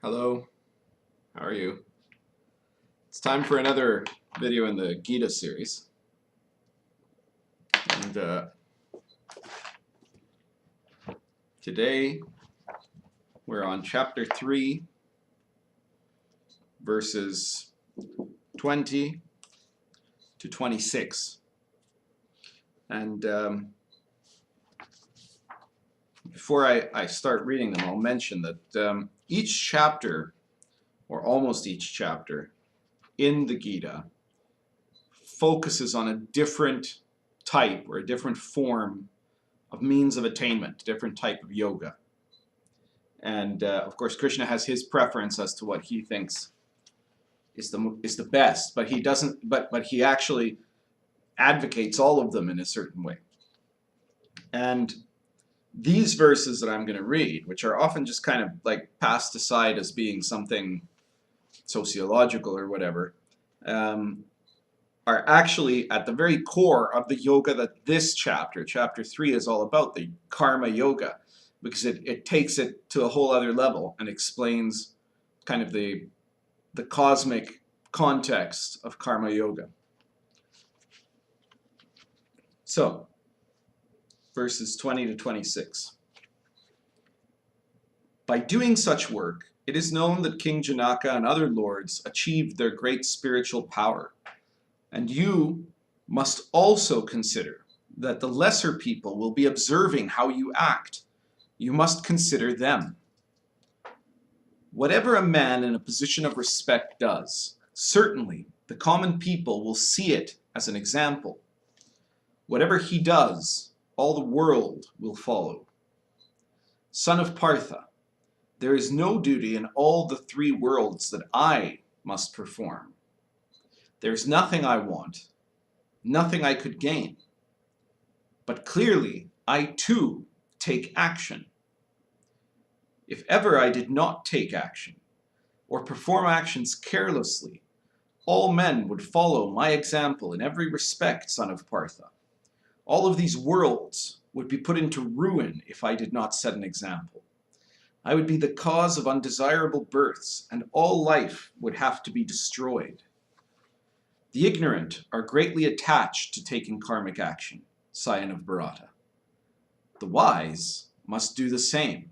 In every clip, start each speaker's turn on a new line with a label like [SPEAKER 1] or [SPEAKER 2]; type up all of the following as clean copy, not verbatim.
[SPEAKER 1] Hello, how are you? It's time for another video in the Gita series. And today we're on chapter 3, verses 20 to 26. And before I start reading them, I'll mention that each chapter, or almost each chapter, in the Gita focuses on a different type or a different form of means of attainment, different type of yoga. And of course, Krishna has his preference as to what he thinks is the best, but he doesn't. But he actually advocates all of them in a certain way. And these verses that I'm going to read, which are often just kind of like passed aside as being something sociological or whatever, are actually at the very core of the yoga that this chapter 3, is all about, the karma yoga, because it takes it to a whole other level and explains kind of the cosmic context of karma yoga. So, verses 20 to 26. By doing such work, it is known that King Janaka and other lords achieved their great spiritual power. And you must also consider that the lesser people will be observing how you act. You must consider them. Whatever a man in a position of respect does, certainly the common people will see it as an example. Whatever he does, all the world will follow. Son of Partha, there is no duty in all the 3 worlds that I must perform. There's nothing I want, nothing I could gain. But clearly, I too take action. If ever I did not take action, or perform actions carelessly, all men would follow my example in every respect, son of Partha. All of these worlds would be put into ruin if I did not set an example. I would be the cause of undesirable births, and all life would have to be destroyed. The ignorant are greatly attached to taking karmic action, scion of Bharata. The wise must do the same.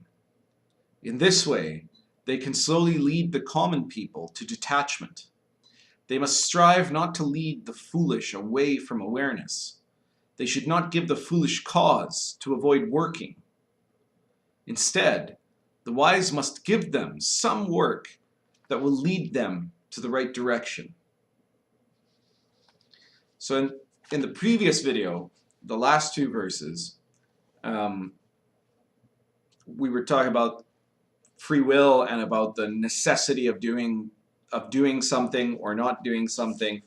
[SPEAKER 1] In this way, they can slowly lead the common people to detachment. They must strive not to lead the foolish away from awareness. They should not give the foolish cause to avoid working. Instead, the wise must give them some work that will lead them to the right direction. So in the previous video, the last 2 verses, we were talking about free will and about the necessity of doing something or not doing something,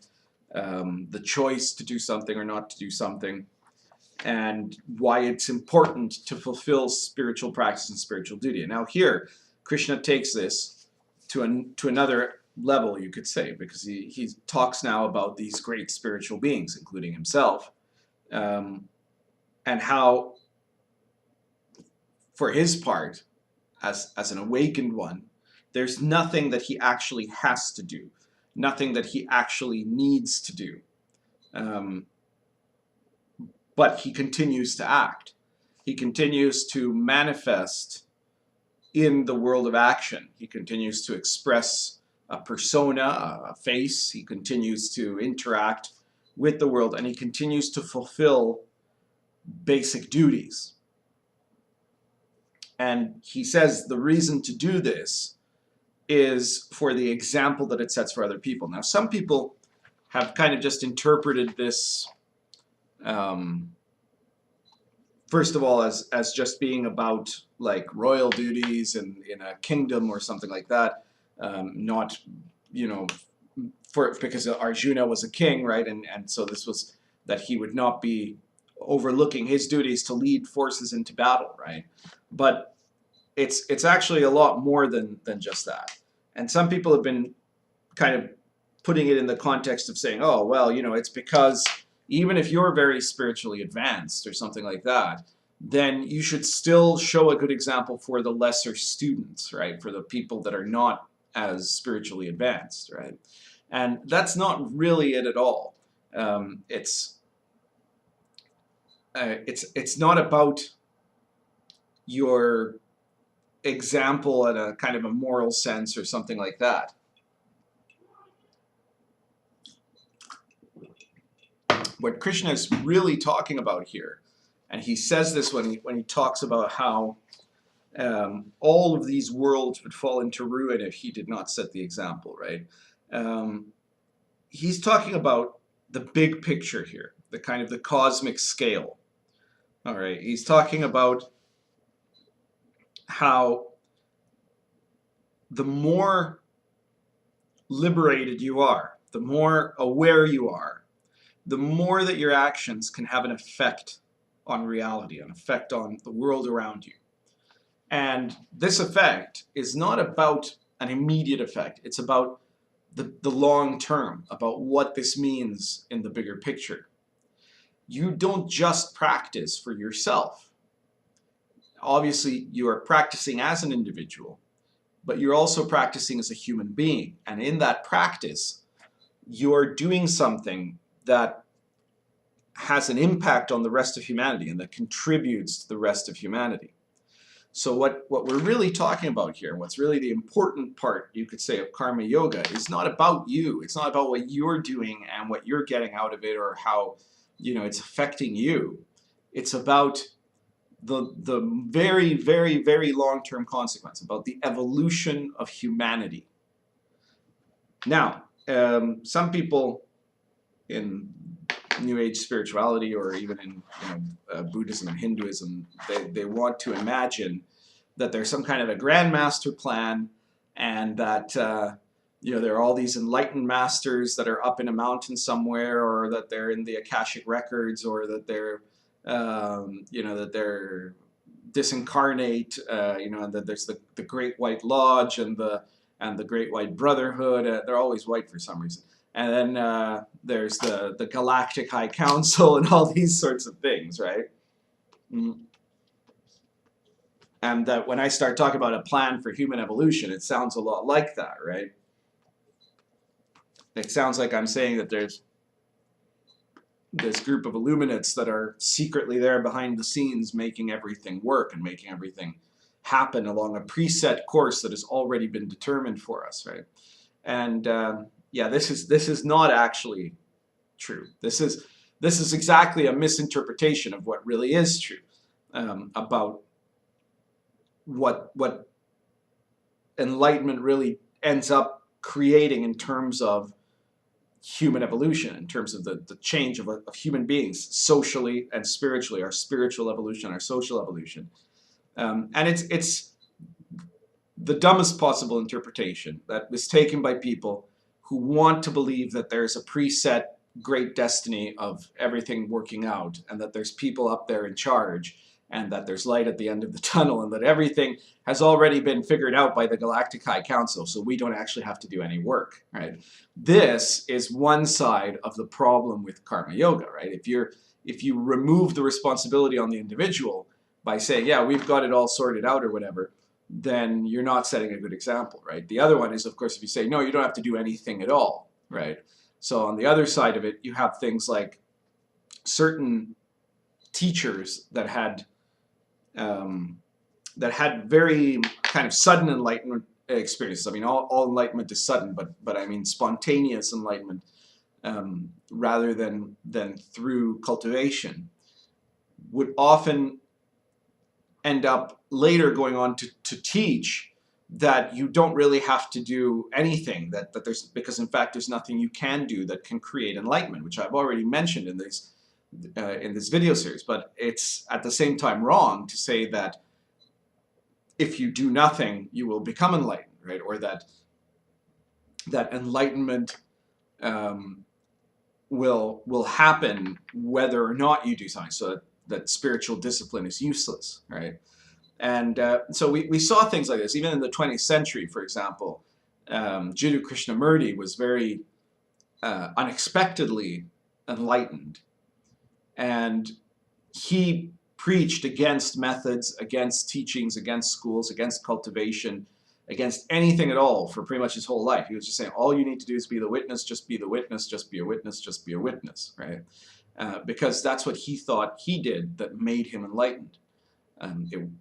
[SPEAKER 1] the choice to do something or not to do something, and why it's important to fulfill spiritual practice and spiritual duty. And now here, Krishna takes this to another level, you could say, because he talks now about these great spiritual beings, including himself, and how, for his part, as an awakened one, there's nothing that he actually has to do, nothing that he actually needs to do. But he continues to act. He continues to manifest in the world of action. He continues to express a persona, a face. He continues to interact with the world, and he continues to fulfill basic duties. And he says the reason to do this is for the example that it sets for other people. Now, some people have kind of just interpreted this, first of all, as just being about like royal duties in a kingdom or something like that. Not, because Arjuna was a king, right? And so this was that he would not be overlooking his duties to lead forces into battle, right? But it's actually a lot more than just that. And some people have been kind of putting it in the context of saying, oh, well, it's because even if you're very spiritually advanced or something like that, then you should still show a good example for the lesser students, right? For the people that are not as spiritually advanced, right? And that's not really it at all. It's not about your example in a kind of a moral sense or something like that. What Krishna is really talking about here, and he says this when he talks about how all of these worlds would fall into ruin if he did not set the example, right? He's talking about the big picture here, the kind of the cosmic scale. All right, he's talking about how the more liberated you are, the more aware you are, the more that your actions can have an effect on reality, an effect on the world around you. And this effect is not about an immediate effect. It's about the long term, about what this means in the bigger picture. You don't just practice for yourself. Obviously, you are practicing as an individual, but you're also practicing as a human being. And in that practice, you're doing something that has an impact on the rest of humanity and that contributes to the rest of humanity. So what we're really talking about here, what's really the important part, you could say, of karma yoga is not about you. It's not about what you're doing and what you're getting out of it or how, it's affecting you. It's about the very, very, very long-term consequence, about the evolution of humanity. Now, some people in New Age spirituality or even in Buddhism and Hinduism, they want to imagine that there's some kind of a grand master plan and that there are all these enlightened masters that are up in a mountain somewhere, or that they're in the Akashic records, or that they're that they're disincarnate, and that there's the Great White Lodge and the Great White Brotherhood. They're always white for some reason. And then there's the Galactic High Council and all these sorts of things, right? And that when I start talking about a plan for human evolution, it sounds a lot like that, right? It sounds like I'm saying that there's this group of illuminates that are secretly there behind the scenes making everything work and making everything happen along a preset course that has already been determined for us, right? And yeah, this is not actually true. This is exactly a misinterpretation of what really is true about what enlightenment really ends up creating in terms of human evolution, in terms of the change of human beings socially and spiritually, our spiritual evolution, our social evolution. And it's the dumbest possible interpretation that was taken by people who want to believe that there's a preset great destiny of everything working out, and that there's people up there in charge, and that there's light at the end of the tunnel, and that everything has already been figured out by the Galactic High Council, so we don't actually have to do any work, right? This is one side of the problem with karma yoga, right? If you remove the responsibility on the individual by saying, yeah, we've got it all sorted out or whatever, then you're not setting a good example, right? The other one is, of course, if you say, no, you don't have to do anything at all, right? So on the other side of it, you have things like certain teachers that had very kind of sudden enlightenment experiences. I mean, all enlightenment is sudden, but I mean spontaneous enlightenment rather than through cultivation, would often end up later going on to teach that you don't really have to do anything, that there's, because in fact there's nothing you can do that can create enlightenment, which I've already mentioned in this video series. But it's at the same time wrong to say that if you do nothing you will become enlightened, right? Or that enlightenment will happen whether or not you do something, so that spiritual discipline is useless, right? And so we saw things like this even in the 20th century. For example, Jiddu Krishnamurti was very unexpectedly enlightened, and he preached against methods, against teachings, against schools, against cultivation, against anything at all for pretty much his whole life. He was just saying, all you need to do is be the witness, just be the witness, just be a witness, just be a witness, right? Because that's what he thought he did that made him enlightened.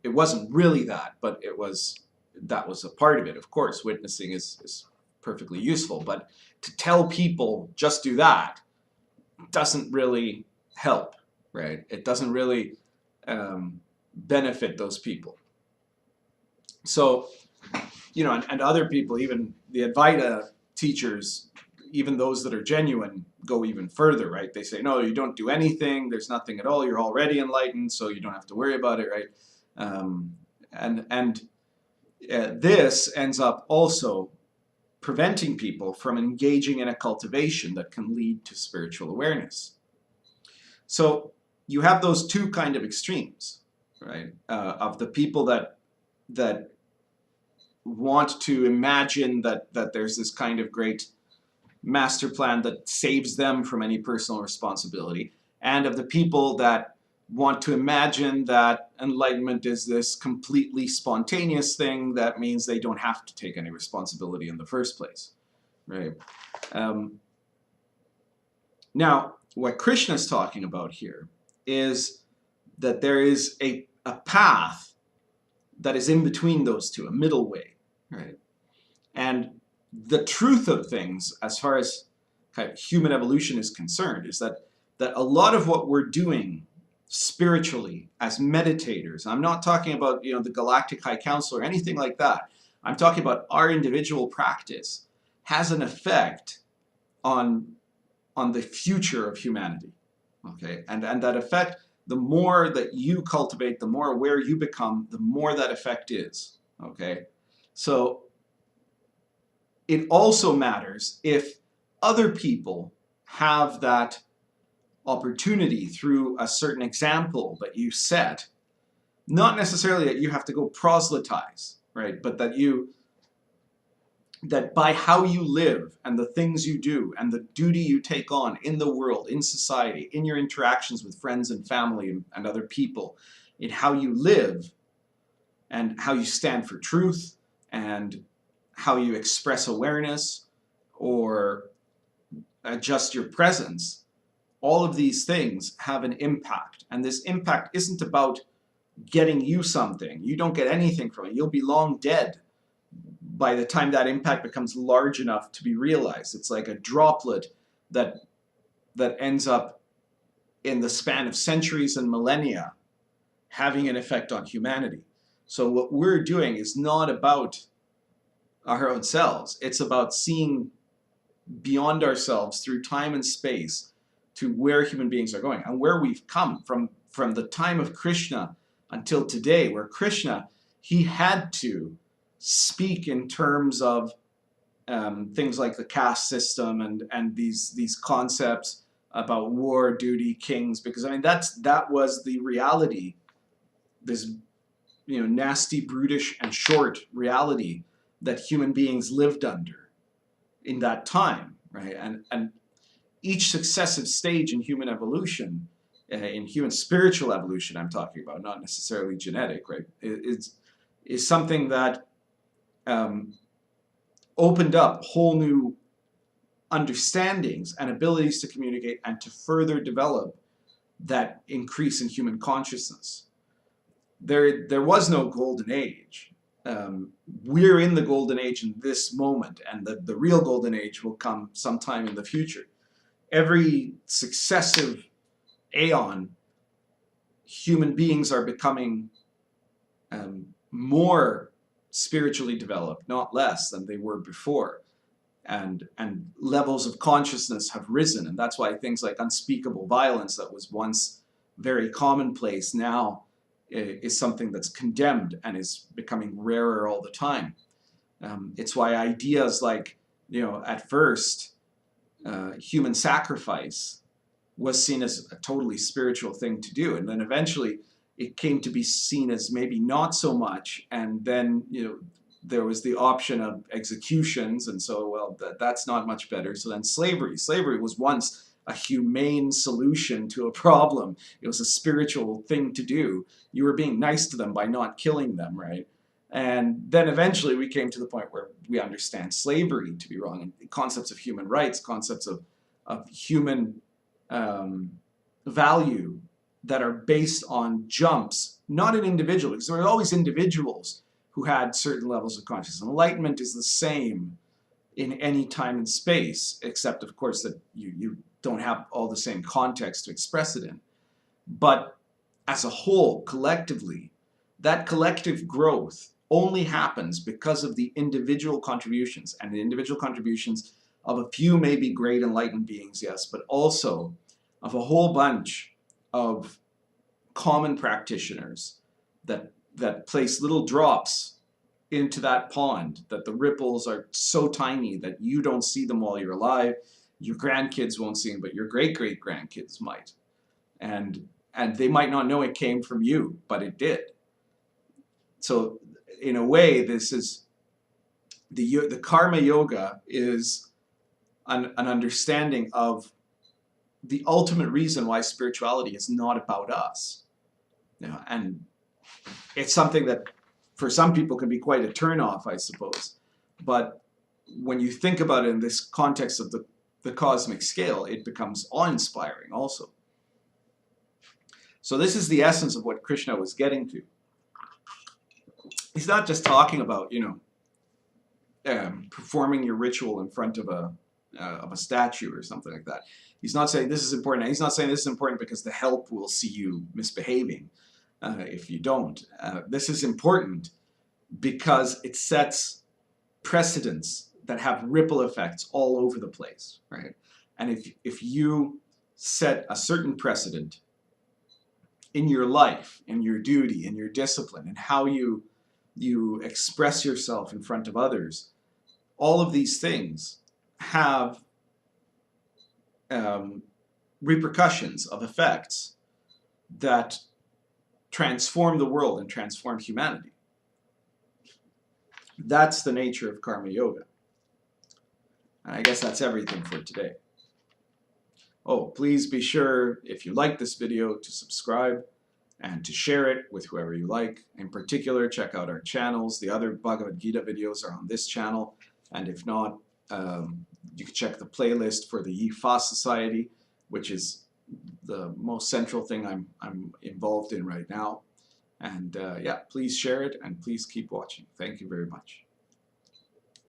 [SPEAKER 1] It wasn't really that, but that was a part of it. Of course, witnessing is perfectly useful, but to tell people just do that doesn't really help, right? It doesn't really benefit those people. So, you know, and other people, even the Advaita teachers, even those that are genuine, go even further, right? They say, no, you don't do anything, there's nothing at all, you're already enlightened, so you don't have to worry about it, right? This ends up also preventing people from engaging in a cultivation that can lead to spiritual awareness. So you have those two kind of extremes, right? Of the people that want to imagine that there's this kind of great master plan that saves them from any personal responsibility, and of the people that want to imagine that enlightenment is this completely spontaneous thing that means they don't have to take any responsibility in the first place, right? Now, what Krishna is talking about here is that there is a path that is in between those two, a middle way, right? And the truth of things, as far as kind of human evolution is concerned, is that a lot of what we're doing spiritually as meditators, I'm not talking about, you know, the Galactic High Council or anything like that. I'm talking about our individual practice has an effect on the future of humanity, okay? And that effect, the more that you cultivate, the more aware you become, the more that effect is, okay? So it also matters if other people have that opportunity through a certain example that you set, not necessarily that you have to go proselytize, right? But that by how you live and the things you do and the duty you take on in the world, in society, in your interactions with friends and family and other people, in how you live and how you stand for truth and how you express awareness or adjust your presence, all of these things have an impact. And this impact isn't about getting you something. You don't get anything from it. You'll be long dead by the time that impact becomes large enough to be realized. It's like a droplet that ends up in the span of centuries and millennia having an effect on humanity. So what we're doing is not about our own selves. It's about seeing beyond ourselves through time and space to where human beings are going and where we've come from the time of Krishna until today, where Krishna, he had to speak in terms of things like the caste system and these concepts about war, duty, kings, because I mean that was the reality, this, you know, nasty, brutish, and short reality that human beings lived under in that time, right? And each successive stage in human evolution, in human spiritual evolution I'm talking about, not necessarily genetic, right, is something that opened up whole new understandings and abilities to communicate and to further develop that increase in human consciousness. There was no golden age. We're in the golden age in this moment, and the real golden age will come sometime in the future. Every successive aeon, human beings are becoming more spiritually developed, not less than they were before. And levels of consciousness have risen. And that's why things like unspeakable violence that was once very commonplace now is something that's condemned and is becoming rarer all the time. It's why ideas like, you know, at first, human sacrifice was seen as a totally spiritual thing to do, and then eventually it came to be seen as maybe not so much, and then, you know, there was the option of executions, and so, well, that's not much better. So then slavery was once a humane solution to a problem. It was a spiritual thing to do. You were being nice to them by not killing them, right? And then eventually we came to the point where we understand slavery to be wrong, and concepts of human rights, concepts of human value that are based on jumps, not in individuals, because there were always individuals who had certain levels of consciousness. Enlightenment is the same in any time and space, except of course that you don't have all the same context to express it in. But as a whole, collectively, that collective growth only happens because of the individual contributions, and the individual contributions of a few maybe great enlightened beings, yes, but also of a whole bunch of common practitioners that place little drops into that pond, that the ripples are so tiny that you don't see them while you're alive. Your grandkids won't see them, but your great-great-grandkids might. And they might not know it came from you, but it did. So in a way, this is the karma yoga is an understanding of the ultimate reason why spirituality is not about us. You know, and it's something that for some people can be quite a turnoff, I suppose. But when you think about it in this context of the cosmic scale, it becomes awe-inspiring also. So this is the essence of what Krishna was getting to. He's not just talking about, performing your ritual in front of a statue or something like that. He's not saying this is important. He's not saying this is important because the help will see you misbehaving if you don't. This is important because it sets precedents that have ripple effects all over the place, right? And if you set a certain precedent in your life, in your duty, in your discipline, and how you express yourself in front of others, all of these things have repercussions of effects that transform the world and transform humanity. That's the nature of karma yoga. And I guess that's everything for today. Oh, please be sure, if you like this video, to subscribe and to share it with whoever you like. In particular, check out our channels. The other Bhagavad Gita videos are on this channel. And if not, you can check the playlist for the Yi-Fa Society, which is the most central thing I'm involved in right now. And yeah, please share it and please keep watching. Thank you very much.